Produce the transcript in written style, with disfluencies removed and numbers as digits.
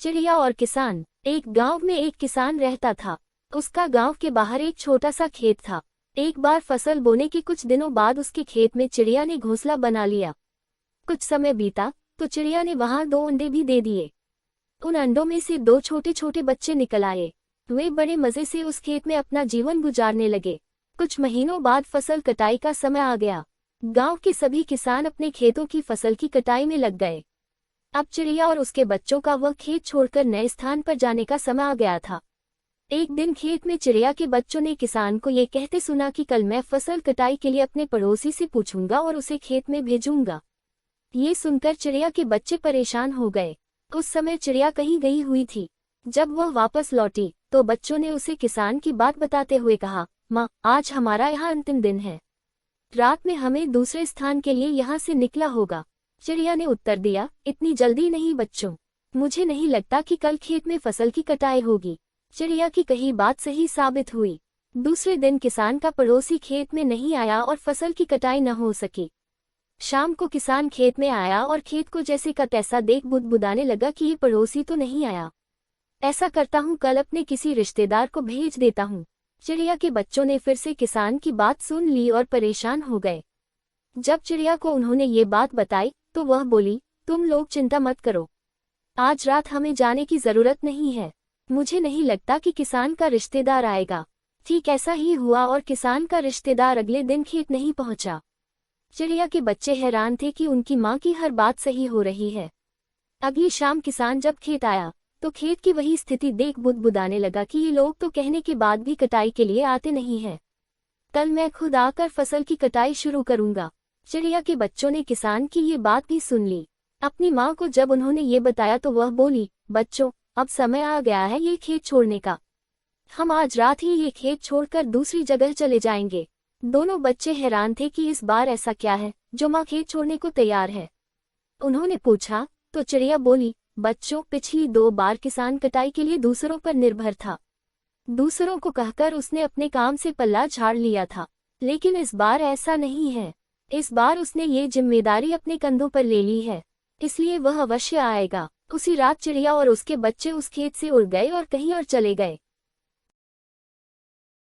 चिड़िया और किसान। एक गांव में एक किसान रहता था। उसका गांव के बाहर एक छोटा सा खेत था। एक बार फसल बोने के कुछ दिनों बाद उसके खेत में चिड़िया ने घोंसला बना लिया। कुछ समय बीता तो चिड़िया ने वहां 2 अंडे भी दे दिए। उन अंडों में से 2 छोटे छोटे बच्चे निकल आए। वे बड़े मजे से उस खेत में अपना जीवन गुजारने लगे। कुछ महीनों बाद फसल कटाई का समय आ गया। गांव के सभी किसान अपने खेतों की फसल की कटाई में लग गए। अब चिड़िया और उसके बच्चों का वह खेत छोड़कर नए स्थान पर जाने का समय आ गया था। एक दिन खेत में चिड़िया के बच्चों ने किसान को ये कहते सुना कि कल मैं फसल कटाई के लिए अपने पड़ोसी से पूछूंगा और उसे खेत में भेजूंगा। ये सुनकर चिड़िया के बच्चे परेशान हो गए। उस समय चिड़िया कहीं गई हुई थी। जब वह वापस लौटी तो बच्चों ने उसे किसान की बात बताते हुए कहा, माँ, आज हमारा यहाँ अंतिम दिन है। रात में हमें दूसरे स्थान के लिए यहाँ से निकला होगा। चिड़िया ने उत्तर दिया, इतनी जल्दी नहीं बच्चों, मुझे नहीं लगता कि कल खेत में फसल की कटाई होगी। चिड़िया की कही बात सही साबित हुई। दूसरे दिन किसान का पड़ोसी खेत में नहीं आया और फसल की कटाई न हो सकी। शाम को किसान खेत में आया और खेत को जैसे का तैसा देख बुदबुदाने लगा कि ये पड़ोसी तो नहीं आया। ऐसा करता हूँ, कल अपने किसी रिश्तेदार को भेज देता हूँ। चिड़िया के बच्चों ने फिर से किसान की बात सुन ली और परेशान हो गए। जब चिड़िया को उन्होंने ये बात बताई तो वह बोली, तुम लोग चिंता मत करो, आज रात हमें जाने की जरूरत नहीं है। मुझे नहीं लगता कि किसान का रिश्तेदार आएगा। ठीक ऐसा ही हुआ और किसान का रिश्तेदार अगले दिन खेत नहीं पहुंचा। चिड़िया के बच्चे हैरान थे कि उनकी माँ की हर बात सही हो रही है। अगली शाम किसान जब खेत आया तो खेत की वही स्थिति देख बुदबुदाने लगा कि ये लोग तो कहने के बाद भी कटाई के लिए आते नहीं हैं। कल मैं खुद आकर फसल की कटाई शुरू करूंगा। चिड़िया के बच्चों ने किसान की ये बात भी सुन ली। अपनी माँ को जब उन्होंने ये बताया तो वह बोली, बच्चों, अब समय आ गया है ये खेत छोड़ने का। हम आज रात ही ये खेत छोड़कर दूसरी जगह चले जाएंगे। दोनों बच्चे हैरान थे कि इस बार ऐसा क्या है जो माँ खेत छोड़ने को तैयार है। उन्होंने पूछा तो चिड़िया बोली, बच्चों, पिछली 2 बार किसान कटाई के लिए दूसरों पर निर्भर था। दूसरों को कहकर उसने अपने काम से पल्ला झाड़ लिया था, लेकिन इस बार ऐसा नहीं है। इस बार उसने ये जिम्मेदारी अपने कंधों पर ले ली है, इसलिए वह अवश्य आएगा। उसी रात चिड़िया और उसके बच्चे उस खेत से उड़ गए और कहीं और चले गए।